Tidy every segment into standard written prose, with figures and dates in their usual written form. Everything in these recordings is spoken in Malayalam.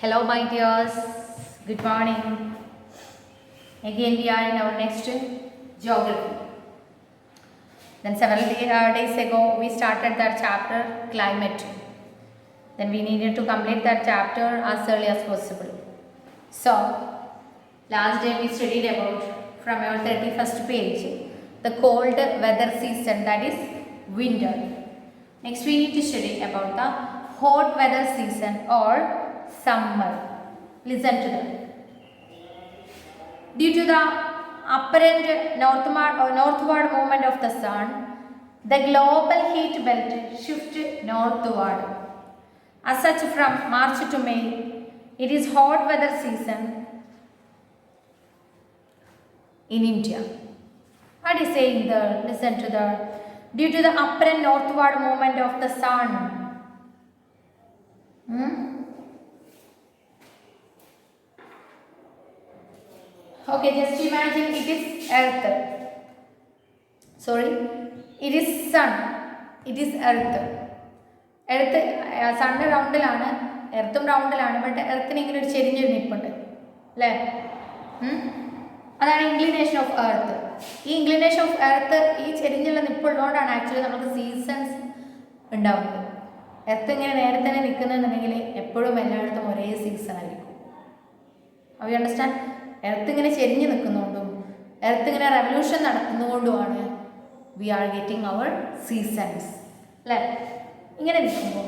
Hello, my dears. Good morning. Again, we are in our next geography. Then, several days ago, we started that chapter climate. Then, we needed to complete that chapter as early as possible. So, last day we studied about from our 31st page the cold weather season, that is winter. Next, we need to study about the hot weather season or summer. Listen to them. Due to the apparent northward movement of the sun, the global heat belt shifts northward. As such, from March to May, it is hot weather season in India. What is saying there? Listen to that. Due to the apparent northward movement of the sun. Okay, just imagine it is earth. Sorry, it is sun. It is earth. Earth, sun റൗണ്ടിലാണ്, എർത്തും റൗണ്ടിലാണ്. ബട്ട് എർത്തിന് ഇങ്ങനെ ഒരു ചെരിഞ്ഞൊരു നിൽപ്പുണ്ട് അല്ലേ? അതാണ് ഇൻക്ലിനേഷൻ ഓഫ് എർത്ത്. ഈ ഇൻക്ലിനേഷൻ ഓഫ് എർത്ത് ഈ ചെരിഞ്ഞുള്ള നിൽപ്പുള്ളതുകൊണ്ടാണ് ആക്ച്വലി നമുക്ക് സീസൺസ് ഉണ്ടാവുന്നത്. എർത്ത് ഇങ്ങനെ നേരെ തന്നെ നിൽക്കുന്നതെന്നുണ്ടെങ്കിൽ എപ്പോഴും എല്ലായിടത്തും ഒരേ സീസൺ ആയിരിക്കും. You understand? എർത്ത് ഇങ്ങനെ ചെരിഞ്ഞ് നിൽക്കുന്നതുകൊണ്ടും എർത്ത് ഇങ്ങനെ റെവല്യൂഷൻ നടത്തുന്നതുകൊണ്ടുമാണ് we are getting our seasons അല്ലേ? ഇങ്ങനെ നിൽക്കുമ്പോൾ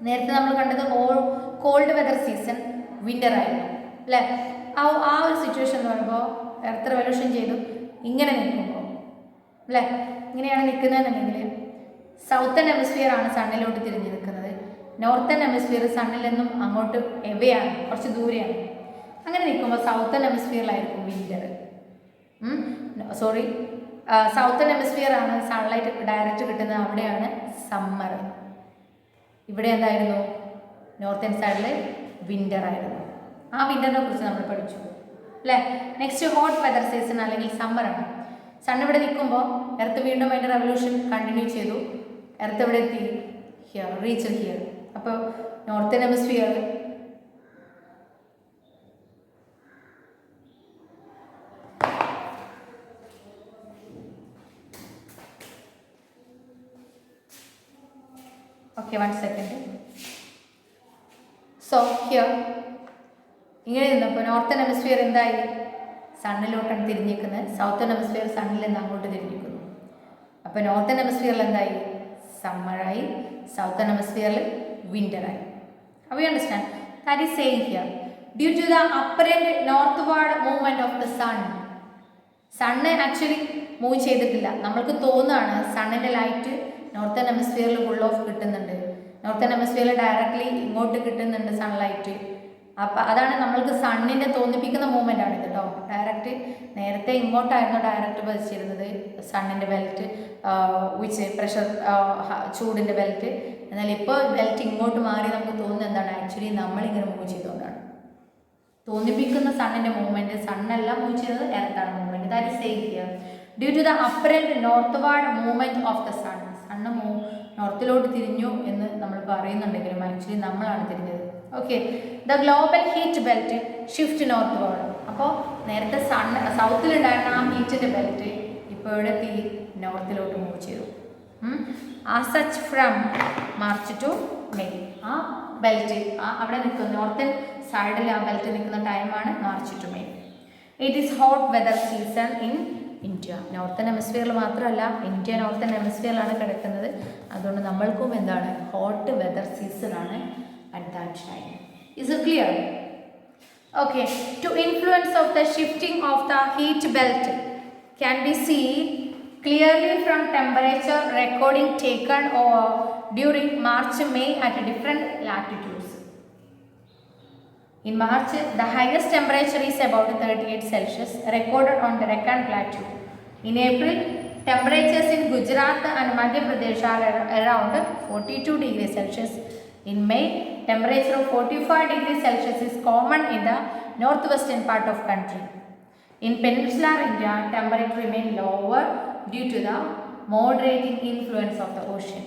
നേരത്തെ നമ്മൾ കണ്ടത് കോൾഡ് വെതർ സീസൺ വിൻ്റർ ആയിരുന്നു അല്ലേ? ആ ഒരു സിറ്റുവേഷൻ എന്ന് പറയുമ്പോൾ എർത്ത് റെവല്യൂഷൻ ചെയ്തു ഇങ്ങനെ നിൽക്കുമ്പോൾ അല്ലേ? ഇങ്ങനെയാണ് നിൽക്കുന്നതെന്നുണ്ടെങ്കിൽ സൗത്തൺ ഹെമിസ്ഫിയർ ആണ് സണ്ണിലോട്ട് തിരിഞ്ഞ് നിൽക്കുന്നത്. നോർത്തേൺ ഹെമിസ്ഫിയർ സണ്ണിൽ നിന്നും അങ്ങോട്ട് എവയാണ്, കുറച്ച് ദൂരെയാണ്. അങ്ങനെ നിൽക്കുമ്പോൾ സൗത്തൺ ഹെമിസ്ഫിയറിലായിരിക്കും വിൻ്റർ. സൗത്തൺ ഹെമിസ്ഫിയർ ആണ് സൺലൈറ്റ് ഡയറക്റ്റ് കിട്ടുന്നത്, അവിടെയാണ് സമ്മർ. ഇവിടെ എന്തായിരുന്നു? നോർത്തേൺ സൈഡിൽ വിൻ്റർ ആയിരുന്നു. ആ വിൻ്ററിനെ കുറിച്ച് നമ്മൾ പഠിച്ചു അല്ലേ? നെക്സ്റ്റ് ഹോട്ട് വെതർ സീസൺ അല്ലെങ്കിൽ സമ്മറാണ്. സൺ ഇവിടെ നിൽക്കുമ്പോൾ എർത്ത് വീണ്ടും അതിൻ്റെ റെവല്യൂഷൻ കണ്ടിന്യൂ ചെയ്തു. എർത്ത് എവിടെ എത്തി? Here, reach here. അപ്പോൾ northern hemisphere one second. So here ഇങ്ങനെ നിന്നപ്പോൾ നോർത്തേൺ ഹെമിസ്ഫിയർ എന്തായി? സണ്ണിലോട്ടാണ് തിരിഞ്ഞിരിക്കുന്നത്. സൗത്തേൺ ഹെമിസ്ഫിയർ സണ്ണിൽ നിന്ന് അങ്ങോട്ട് തിരിഞ്ഞിരിക്കുന്നു. അപ്പോൾ നോർത്തേൺ ഹെമിസ്ഫിയറിൽ എന്തായി? സമ്മറായി. സൗത്തേൺ ഹെമിസ്ഫിയറിൽ വിൻ്ററായി. അപ്പോൾ you understand? That is saying here due to the apparent northward movement of the sun. Sun actually move ചെയ്തിട്ടില്ല. നമ്മൾക്ക് തോന്നുകയാണ് സണ്ണിൻ്റെ ലൈറ്റ് നോർത്തേൺ ഹെമിസ്ഫിയറിൽ ഫുൾ ഓഫ് കിട്ടുന്നുണ്ട്, നോർത്തേൺ ഹെമിസ്ഫിയറിൽ ഡയറക്റ്റ്ലി ഇങ്ങോട്ട് കിട്ടുന്നുണ്ട് സൺലൈറ്റ്. അപ്പം അതാണ് നമ്മൾക്ക് സണ്ണിൻ്റെ തോന്നിപ്പിക്കുന്ന മൂവ്മെൻ്റ് ആണ് ഇത് കേട്ടോ. ഡയറക്റ്റ് നേരത്തെ ഇങ്ങോട്ടായിരുന്നു ഡയറക്റ്റ് പതിച്ചിരുന്നത് സണ്ണിൻ്റെ ബെൽറ്റ്, വിച്ച് പ്രഷർ ചൂടിൻ്റെ ബെൽറ്റ്. എന്നാൽ ഇപ്പോൾ ബെൽറ്റ് ഇങ്ങോട്ട് മാറി നമുക്ക് തോന്നുന്നത് എന്താണ്? ആക്ച്വലി നമ്മളിങ്ങനെ മൂവ് ചെയ്തുകൊണ്ടാണ്. തോന്നിപ്പിക്കുന്ന സണ്ണിൻ്റെ മൂവ്മെൻറ്റ് സണ്ണല്ല മൂവ് ചെയ്തത്, എർത്താണ് movement. That is same here due to the apparent northward movement of the sun. Sun നോർത്തിലോട്ട് തിരിഞ്ഞു എന്ന് നമ്മൾ പറയുന്നുണ്ടെങ്കിലും ആക്ച്വലി നമ്മളാണ് തിരിഞ്ഞത്. Okay, the global heat belt shift northward. അപ്പോൾ നേരത്തെ സൗത്തിലുണ്ടായിരുന്ന ആ ഹീറ്റിൻ്റെ ബെൽറ്റ് ഇപ്പോൾ ഇവിടെ നോർത്തിലോട്ട് മൂവ് ചെയ്തു. As such from March to May. ആ ബെൽറ്റ് അവിടെ നിൽക്കുന്ന നോർത്തേൺ സൈഡിൽ ആ ബെൽറ്റ് നിൽക്കുന്ന ടൈമാണ് March to May. It is hot weather season in India. Northern ഹെമിസ്ഫിയറിൽ മാത്രമല്ല, ഇന്ത്യ നോർത്തേൺ ഹെമിസ്ഫിയറിലാണ് കിടക്കുന്നത്. അതുകൊണ്ട് നമ്മൾക്കും എന്താണ്? ഹോട്ട് വെതർ സീസൺ ആണ് at that time. Is it clear? Okay, to influence of the shifting of the heat belt can be seen clearly from temperature recording taken during March-May at different latitudes. In March, the highest temperature is about 38 Celsius recorded on the Deccan Plateau. In April, temperatures in Gujarat and Madhya Pradesh are around 42 degrees Celsius. In May, temperature of 45 degrees Celsius is common in the northwestern part of country. In peninsular India, temperature remain lower due to the moderating influence of the ocean.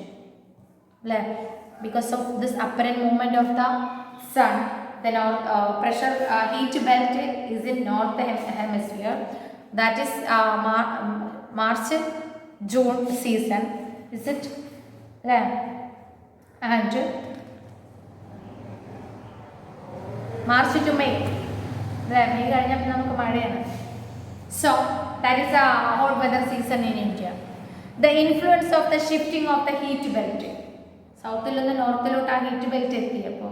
Because of this apparent movement of the sun. The north pressure heat belt is in north hemisphere. That is March June season. Is it? Yeah. And March to May. May കഴിഞ്ഞപ്പോൾ നമുക്ക് മഴയാണ്. So that is a hot weather season in India. The influence of the shifting of the heat belt. സൗത്തിൽ നിന്ന് നോർത്തിലോട്ട് ആ ഹീറ്റ് ബെൽറ്റ് എത്തിയപ്പോൾ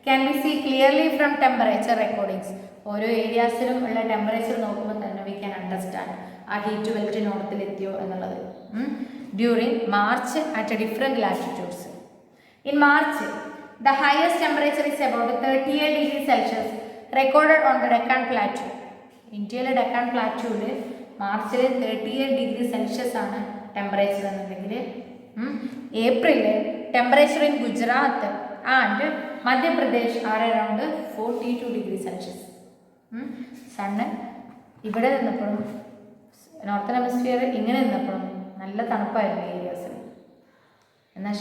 can be see clearly from temperature recordings. ഓരോ ഏരിയാസിലും ഉള്ള ടെമ്പറേച്ചർ നോക്കുമ്പോൾ തന്നെ വി ക്യാൻ അണ്ടർസ്റ്റാൻഡ് ആ ഹീറ്റ് ബെൽറ്റ് നോർത്തിലെത്തിയോ എന്നുള്ളത്. During March at different latitudes. In March the highest temperature is about 38 degree Celsius recorded on the Deccan plateau. ഇന്ത്യയിലെ ഡെക്കാൻ പ്ലാറ്റുവിൽ മാർച്ചിൽ 38 ഡിഗ്രി സെൽഷ്യസ് ആണ് ടെമ്പറേച്ചർ എന്നുണ്ടെങ്കിൽ ഏപ്രിലിൽ temperature in Gujarat and Madhya Pradesh R around 42 degree Celsius. Sun ഇവിടെ നിന്നപ്പോഴും നോർത്തൺ ഹെമിസ്ഫിയർ ഇങ്ങനെ നിന്നപ്പോഴും നല്ല തണുപ്പായിരുന്നു ഏരിയാസിൽ. എന്നാൽ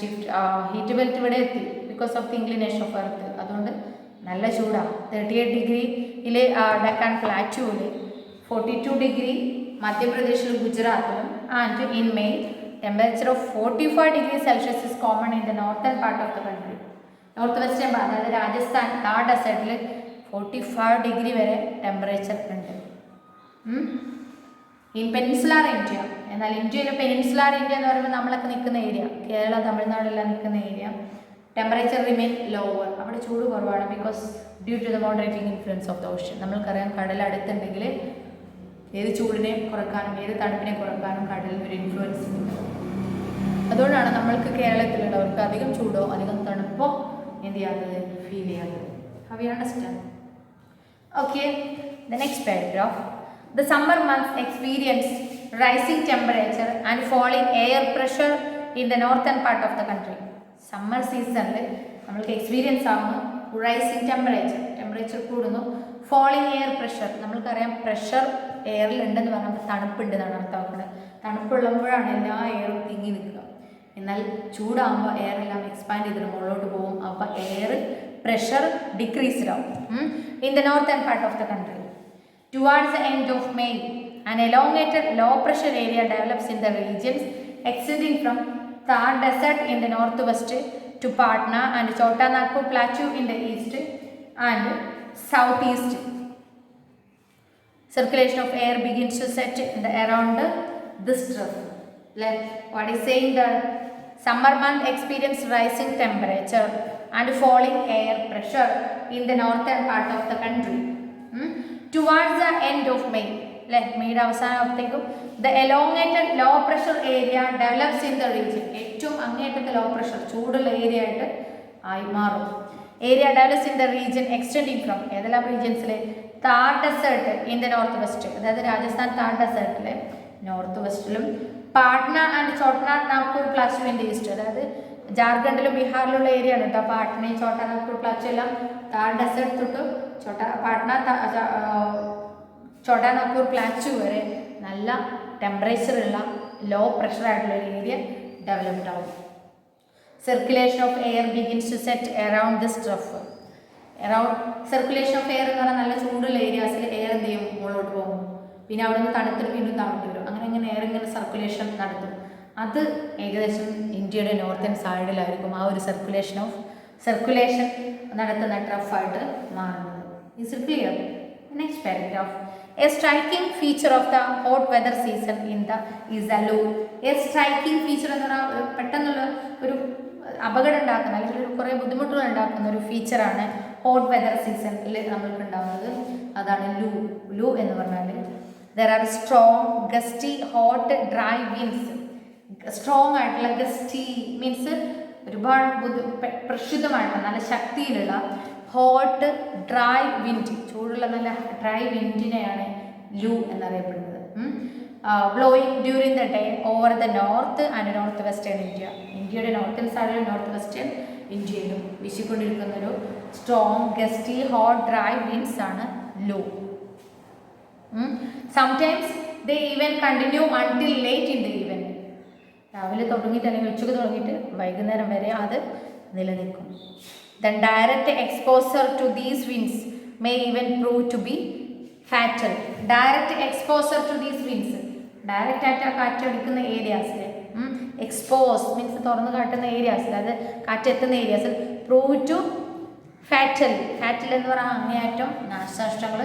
ഹീറ്റ് ബെൽറ്റ് ഇവിടെ എത്തി because of the inclination of earth. അതുകൊണ്ട് നല്ല ചൂടാണ്. 38 ഡിഗ്രിയിലെ ഡെക്കാൻ പ്ലാറ്റുവിൽ, 42 ഡിഗ്രി മധ്യപ്രദേശിലും ഗുജറാത്തിലും, and in May temperature of 45 degrees Celsius is common in the northern part of the country. North western ഭാഗം, അതായത് രാജസ്ഥാൻ താർ ഡെസേർട്ടിൽ 45 ഡിഗ്രി വരെ ടെമ്പറേച്ചർ ഉണ്ട്. ഇൻ പെനിൻസുലാർ ഇന്ത്യ, എന്നാൽ ഇന്ത്യയിലെ പെനിൻസുലാർ ഇന്ത്യ എന്ന് പറയുമ്പോൾ നമ്മളൊക്കെ നിൽക്കുന്ന ഏരിയ, കേരള തമിഴ്നാടെല്ലാം നിൽക്കുന്ന ഏരിയ, ടെമ്പറേച്ചർ റിമെയിൻ ലോവർ. അവിടെ ചൂട് കുറവാണ് because due to the moderating influence of the ocean. നമ്മൾക്കറിയാം കടൽ അടുത്തുണ്ടെങ്കിൽ ഏത് ചൂടിനെ കുറക്കാനും ഏത് തണുപ്പിനെ കുറക്കാനും കടലിന് ഒരു ഇൻഫ്ലുവൻസ് ഉണ്ട്. അതുകൊണ്ടാണ് നമ്മൾക്ക് കേരളത്തിലുള്ളവർക്ക് അധികം ചൂടോ അധികം തണുപ്പോ എന്ത് ചെയ്യാത്തത്, ഫീൽ ചെയ്യാത്തത്. How you understand? Okay, the next paragraph. The summer months experience rising temperature and falling air pressure in the northern part of the country. Summer സീസണിൽ നമ്മൾക്ക് എക്സ്പീരിയൻസ് ആവുന്നു റൈസിംഗ് ടെമ്പറേച്ചർ കൂടുന്നു. ഫോളിംഗ് എയർ പ്രഷർ, നമ്മൾക്കറിയാം പ്രഷർ എയറിൽ ഉണ്ടെന്ന് പറഞ്ഞാൽ തണുപ്പുണ്ട് എന്നാണ് അർത്ഥമാക്കുന്നത്. തണുപ്പുള്ളപ്പോഴാണ് എല്ലാ എയറും തിങ്ങി നിൽക്കുക. എന്നാൽ ചൂടാകുമ്പോൾ എയർ എല്ലാം എക്സ്പാൻഡ് ചെയ്തിട്ട് മുകളിലോട്ട് പോകും. അപ്പോൾ എയർ പ്രഷർ ഡിക്രീസ്ഡ് ആവും. In the northern part of the country towards the end of May an elongated low pressure area develops in the regions extending from Thar desert in the north west to Patna and Chota Nagpur plateau in the east and south east. Circulation of air begins to set in the around this trough. Like what is saying, the summer month experience rising temperature and falling air pressure in the northern part of the country. Towards the end of May, like മെയ്യുടെ അവസാനത്തേക്കും the elongated low pressure area develops in the region. ഏറ്റവും അങ്ങേയറ്റത്തെ ലോ പ്രഷർ ചൂടുള്ള ഏരിയ ആയിട്ട് ആയി മാറും. Area develops in the region extending from ഏതെല്ലാം റീജിയൻസിൽ Thar desert in the north west, അതായത് രാജസ്ഥാൻ താർ ഡെസേർട്ടിലെ നോർത്ത് വെസ്റ്റിലും, Patna and Chota Nagpur plateau in the east, അതായത് ജാർഖണ്ഡിലും ബീഹാറിലുള്ള ഏരിയ ആണ് കേട്ടോ. പാട്നയും ചോട്ടാ നാഗ്പൂർ പ്ലാറ്റു എല്ലാം താർ ഡെസേർട്ട് തൊട്ട് പാട്ന ചോട്ടാ നാഗ്പൂർ പ്ലാറ്റു വരെ നല്ല ടെമ്പറേച്ചറുള്ള ലോ പ്രഷറായിട്ടുള്ള ഒരു ഏരിയ ഡെവലപ്ഡ് ആവും. Circulation of air begins to set around this trough. Circulation of air എന്ന് പറഞ്ഞാൽ നല്ല ചൂടുള്ള ഏരിയാസിൽ എയർ എന്ത് ചെയ്യും, മുകളിലോട്ട് പോകും. പിന്നെ അവിടെ നിന്ന് തണുത്തിട്ട് വീണ്ടും താഴ്ത്തി വരും. അങ്ങനെ എയർ ഇങ്ങനെ സർക്കുലേഷൻ നടത്തും. അത് ഏകദേശം ഇന്ത്യയുടെ നോർത്തേൺ സൈഡിലായിരിക്കും ആ ഒരു സർക്കുലേഷൻ നടത്തുന്ന ട്രഫായിട്ട് മാറുന്നത്. Is it clear? Next paragraph. A striking feature of the hot weather season is the low. A striking feature എന്ന് പറഞ്ഞാൽ പെട്ടെന്നുള്ള ഒരു അപകടം ഉണ്ടാക്കുന്ന അല്ലെങ്കിൽ കുറേ ബുദ്ധിമുട്ടുകൾ ഉണ്ടാക്കുന്ന ഒരു ഫീച്ചറാണ് ഹോട്ട് വെതർ സീസണിൽ നമ്മൾക്ക് ഉണ്ടാകുന്നത്. അതാണ് ലൂ എന്ന് പറഞ്ഞാൽ there are strong gusty hot dry winds. Strong ആയിട്ടുള്ള ഗസ്റ്റി മീൻസ് ഒരുപാട് പ്രക്ഷുബ്ധമായിട്ടുള്ള നല്ല ശക്തിയിലുള്ള ഹോട്ട് ഡ്രൈ വിൻഡ്, ചൂടുള്ള നല്ല ഡ്രൈ വിൻഡിനെയാണ് ലൂ എന്നറിയപ്പെടുന്നത്. Blowing during the day over the north and north western India. ഇന്ത്യയുടെ നോർത്തേൺ സൈഡിലും നോർത്ത് വെസ്റ്റേൺ ഇന്ത്യയിലും വീശിക്കൊണ്ടിരിക്കുന്ന ഒരു strong gusty hot dry winds ആണ് loo. Sometimes they even continue until late in the evening. രാവിലെ തുടങ്ങിയിട്ട് അല്ലെങ്കിൽ ഉച്ചയ്ക്ക് തുടങ്ങിയിട്ട് വൈകുന്നേരം വരെ അത് നിലനിൽക്കും. Then direct exposure to these winds may even prove to be fatal. Direct exposure to these winds, direct ആയിട്ട് ആ കാറ്റടിക്കുന്ന ഏരിയാസിൽ, എക്സ്പോസ് മീൻസ് തുറന്ന് കാട്ടുന്ന ഏരിയാസിൽ, അത് കാറ്റെത്തുന്ന ഏരിയാസിൽ പ്രൂവ് ടു ഫാറ്റൽ. ഫാറ്റൽ എന്ന് പറഞ്ഞാൽ അങ്ങേയറ്റം നാശനഷ്ടങ്ങൾ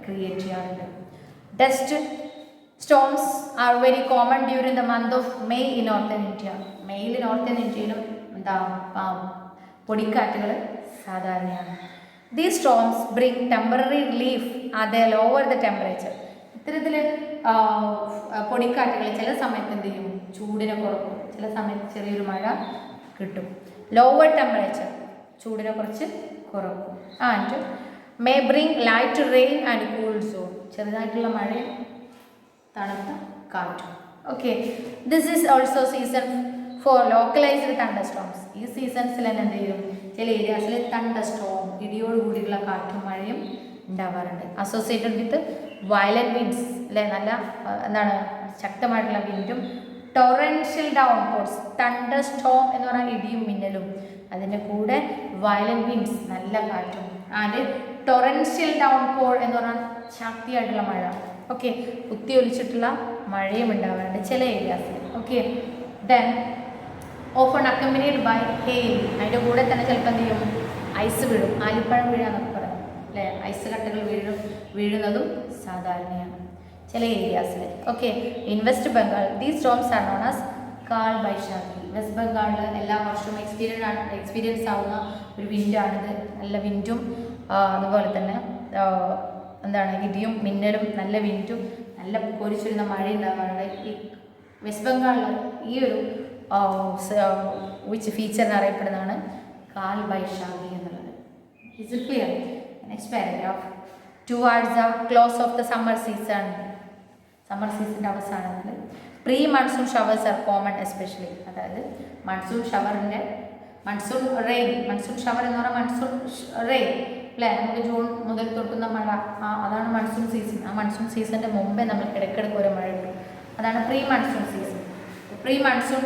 ക്രിയേറ്റ് ചെയ്യാറുണ്ട്. Dust storms are very common during the month of May in northern India. മെയ്യിൽ നോർത്തേൺ ഇന്ത്യയിലും എന്താ പൊടിക്കാറ്റുകൾ സാധാരണയാണ്. These storms bring temporary relief അത് ലോവർ ദ ടെമ്പറേച്ചർ. ഇത്തരത്തിൽ പൊടിക്കാറ്റുകൾ ചില സമയത്ത് എന്ത് ചെയ്യും, ചൂടിനെ കുറക്കും, ചില സമയത്ത് ചെറിയൊരു മഴ കിട്ടും. ലോവർ ടെമ്പറേച്ചർ ചൂടിനെ കുറച്ച് കുറക്കും. And may bring light rain and cool zone, ചെറുതായിട്ടുള്ള മഴയും തണുത്ത കാറ്റും. Okay, this is also season for localised thunder storms. ഈ സീസൺസിൽ തന്നെ എന്ത് ചെയ്യും, ചില ഏരിയാസിൽ തണ്ടർ സ്റ്റോം, ഇടിയോട് കൂടിയുള്ള കാറ്റും മഴയും ഉണ്ടാവാറുണ്ട്. അസോസിയേറ്റഡ് വിത്ത് വയലന്റ് വിൻഡ്സ്, അല്ലെ, നല്ല എന്താണ് ശക്തമായിട്ടുള്ള വിൻഡും ടൊറൻഷ്യൽ ഡൗൺപോർസ്. തണ്ടർ സ്റ്റോം എന്ന് പറഞ്ഞാൽ ഇടിയും മിന്നലും, അതിൻ്റെ കൂടെ വയലന്റ് വിൻഡ്സ് നല്ല കാറ്റും, ആൻഡ് ടൊറൻഷ്യൽ ഡൗൺപോർ എന്ന് പറഞ്ഞാൽ ശക്തിയായിട്ടുള്ള മഴ. ഓക്കെ, കുത്തിയൊലിച്ചിട്ടുള്ള മഴയും ഉണ്ടാവാറുണ്ട് ചില ഏരിയാസിൽ. Okay, then often accompanied by hail. അതിൻ്റെ കൂടെ തന്നെ ചിലപ്പോൾ എന്ത് ചെയ്യും, ഐസ് വീഴും, ആലിപ്പഴം വീഴാന്നൊക്കെ പറയും അല്ലേ, ഐസ് കട്ടകൾ വീഴുന്നതും സാധാരണയാണ് ചില ഏരിയാസിൽ. Okay, in west Bengal these storms are known as Kal Baisakhi. West ബംഗാളിൽ എല്ലാ വർഷവും എക്സ്പീരിയൻസ് ആവുന്ന ഒരു വിൻഡാണിത്. നല്ല വിൻഡും അതുപോലെ തന്നെ എന്താണ് ഇടിയും മിന്നലും നല്ല വിൻഡും നല്ല പൊരിച്ചിരുന്ന മഴ ഉണ്ടാകാറുണ്ട്. ഈ വെസ്റ്റ് ബംഗാളിൽ ഈ ഒരു വിച്ച് ഫീച്ചറിന് അറിയപ്പെടുന്നതാണ് കാൽ ബൈശാഖി എന്നുള്ളത്. Is it clear? Next paragraph. Towards the close of the summer season. Summer സീസണിൻ്റെ അവസാനത്തിൽ pre monsoon showers are common especially. അതായത് മൺസൂൺ ഷവറിൻ്റെ മൺസൂൺ റെയിൻ, മൺസൂൺ ഷവർ എന്ന് പറഞ്ഞാൽ മൺസൂൺ റെയിൻ അല്ലേ, നമുക്ക് ജൂൺ മുതൽ തൊട്ടുന്ന മഴ, അതാണ് മൺസൂൺ സീസൺ. ആ മൺസൂൺ സീസണിൻ്റെ മുമ്പേ നമുക്ക് ഇടയ്ക്കിടയ്ക്ക് ഒരു മഴ കിട്ടും, അതാണ് pre monsoon season. Pre monsoon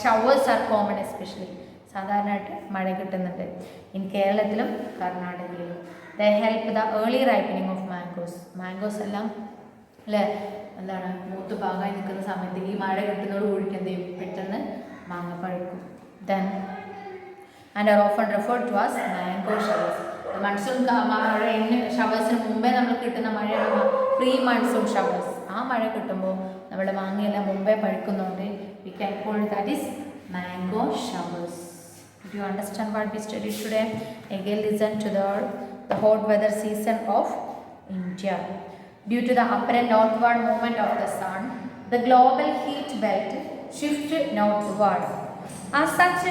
showers are common especially, സാധാരണയായിട്ട് മഴ കിട്ടുന്നുണ്ട് ഇൻ കേരളത്തിലും കർണാടകയിലും. They help the early ripening of mangoes. Mangoes എല്ലാം അല്ലേ എന്താണ് മൂത്ത് പാകായി നിൽക്കുന്ന സമയത്ത് ഈ മഴ കിട്ടുന്നതോട് കൂടിയിട്ട് എന്ത് ചെയ്യും, പെട്ടെന്ന് മാങ്ങ പഴുക്കും. Then and are often referred to as mango showers. Monsoon റെയിന് ഷവേഴ്സിന് മുമ്പേ നമ്മൾ കിട്ടുന്ന മഴയാണ് പ്രീ മൺസൂൺ ഷവേഴ്സ്. ആ മഴ കിട്ടുമ്പോൾ നമ്മുടെ മാങ്ങയെല്ലാം മുമ്പേ പഴുക്കുന്നുണ്ട്. We can call that is mango showers. Do you understand what we studied today? Again listen to the hot weather season of India. Due to the apparent northward movement of the sun, the global heat belt shifted northward. As such,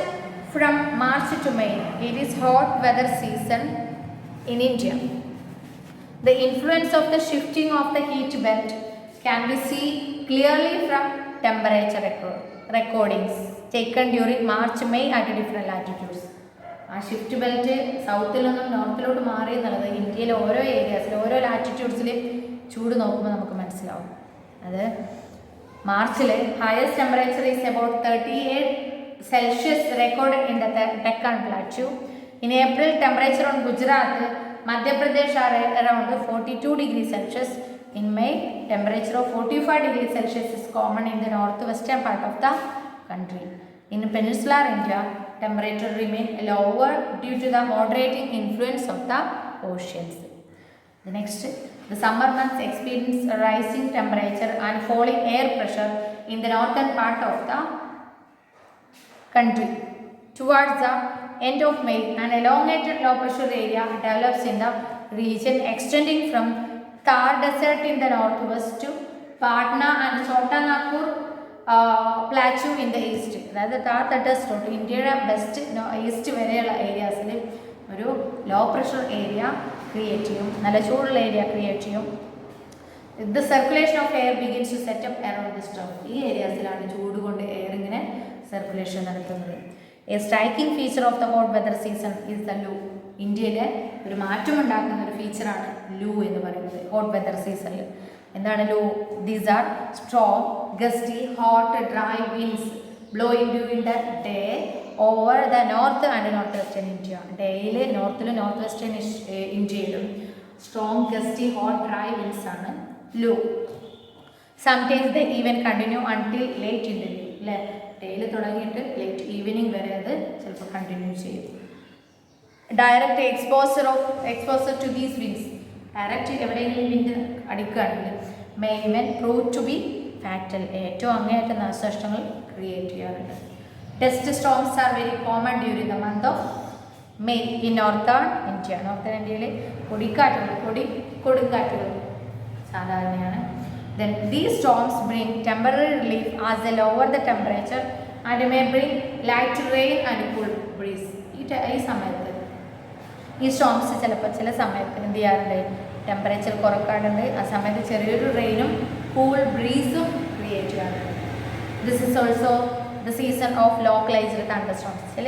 from March to May, it is hot weather season in India. The influence of the shifting of the heat belt can be seen clearly from temperature recordings taken during March, May at different latitudes. ആ ഷിഫ്റ്റ് ബെൽറ്റ് സൗത്തിൽ നിന്നും നോർത്തിലോട്ട് മാറി എന്നുള്ളത് ഇന്ത്യയിലെ ഓരോ ഏരിയാസിൽ ഓരോ ലാറ്റിറ്റ്യൂഡ്സിൽ ചൂട് നോക്കുമ്പോൾ നമുക്ക് മനസ്സിലാവും. അത് മാർച്ചിൽ highest temperature is about 38 Celsius recorded in the Deccan Plateau. In April, temperature on Gujarat, Madhya Pradesh are around 42 degrees Celsius. In May, temperature of 45 degrees Celsius is common in the northwestern part of the country. In peninsular India, temperature remain lower due to the moderating influence of the oceans. The next, the summer months experience a rising temperature and falling air pressure in the northern part of the country. Towards the end of May, an elongated low pressure area develops in the region extending from Thar Desert in the northwest to Patna and Chota Nagpur Plateau in the east. അതായത് താർ തട്ടസ് തൊട്ട് ഇന്ത്യയുടെ വെസ്റ്റ് ഈസ്റ്റ് വരെയുള്ള ഏരിയാസിൽ ഒരു ലോ പ്രഷർ ഏരിയ ക്രിയേറ്റ് ചെയ്യും, നല്ല ചൂടുള്ള ഏരിയ ക്രിയേറ്റ് ചെയ്യും. The circulation of air begins to set up around this town. ഈ ഏരിയാസിലാണ് ചൂട് കൊണ്ട് എയർ ഇങ്ങനെ സർക്കുലേഷൻ നടത്തുന്നത്. A striking feature of the hot weather season is the loo. ഇന്ത്യയിലെ ഒരു മാറ്റമുണ്ടാക്കുന്ന ഒരു ഫീച്ചറാണ് ലൂ എന്ന് പറയുന്നത് ഹോട്ട് വെതർ സീസണിൽ. എന്താണ് loo? These are strong, gusty, hot, dry winds blowing during the day over the north and northwestern India. ഡേയിൽ നോർത്തിലും നോർത്ത് വെസ്റ്റേൺ ഇന്ത്യയിലും strong gusty hot dry winds ആണ് loo. Sometimes they even continue until late in the day. അല്ലേ, ഡേയിൽ തുടങ്ങിയിട്ട് ലേറ്റ് ഈവനിങ് വരെ അത് ചിലപ്പോൾ കണ്ടിന്യൂ ചെയ്യും. Direct exposure to these winds, direct എവിടെയെങ്കിലും വിൻഡ് അടിക്കുകയാണെങ്കിൽ may even prove to be fatal, ഏറ്റവും അങ്ങേയറ്റ നാശനഷ്ടങ്ങൾ ക്രിയേറ്റ് ചെയ്യാറുണ്ട്. Dust storms are very common during the month of May in northern India. Northern ഇന്ത്യയിൽ കൊടുങ്കാറ്റുകൾ സാധാരണയാണ്. Then these storms bring temporary relief as they lower the temperature and may bring light rain and cool breeze. ഈ സമയത്ത് ഈ സ്റ്റോംസ് ചിലപ്പോൾ ചില സമയത്ത് എന്ത് ചെയ്യാറുണ്ട്, ടെമ്പറേച്ചർ കുറക്കാറുണ്ട്. ആ സമയത്ത് ചെറിയൊരു റെയിനും കൂൾ ബ്രീസും ക്രിയേറ്റ് ചെയ്യാറുണ്ട്. This is also the season of localised thunder storms. ചില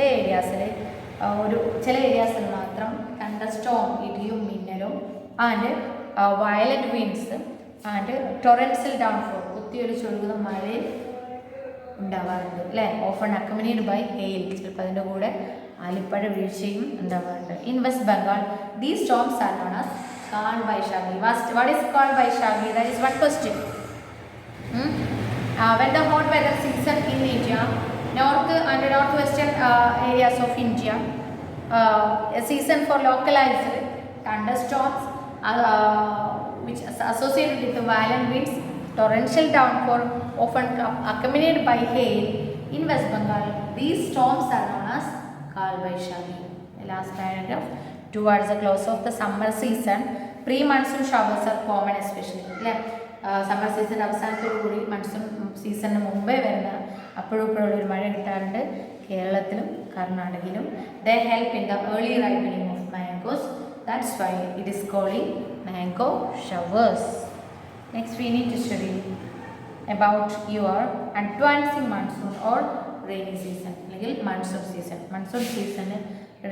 ഏരിയാസിൽ മാത്രം തണ്ടർ സ്റ്റോം, ഇടിയും മിന്നലും and violent winds and torrential downfall, കുത്തിയൊലിച്ചൊഴുകുന്ന മഴയും ഉണ്ടാവാറുണ്ട്. അല്ലേ, ഓഫൺ അക്കമ്പനീഡ് ബൈ ഹെയിൽ, ചിലപ്പോൾ അതിൻ്റെ കൂടെ ആലിപ്പഴ വീഴ്ചയും ഉണ്ടാവാറുണ്ട്. In west Bengal these storms are known as Kal Baisakhi. What is Kal Baisakhi? That is one question. When the hot weather season in India, north and northwestern areas of India, a season for localized thunderstorms which is associated with the violent winds, torrential downpour, often accompanied by hail. In West Bengal, these storms are known as Kal Vaishakhi. The last paragraph. Towards the close of the summer season, pre-monsoon showers are common, especially. Summer season അവസാനത്തോടുകൂടി മൺസൂൺ സീസണിന് മുമ്പേ വരുന്ന അപ്പോഴുള്ളൊരു മഴ കിട്ടാറുണ്ട് കേരളത്തിലും കർണാടകയിലും. They help in the early ripening of mangoes. That's why it is calling mango showers. Next we need to study about your advancing monsoon or rainy season, അല്ലെങ്കിൽ monsoon season. Monsoon season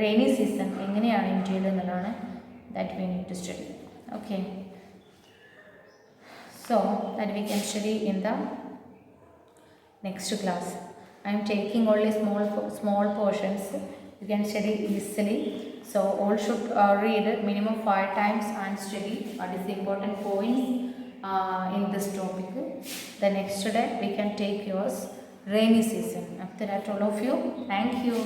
rainy season എങ്ങനെയാണ് ഇന്ത്യയിൽ എന്നുള്ളതാണ് that we need to study. Okay, so that we can study in the next class. I am taking only small portions. You can study easily. So all should read minimum 5 times and study what is the important points in this topic. The next day we can take yours rainy season. After that, all of you, thank you.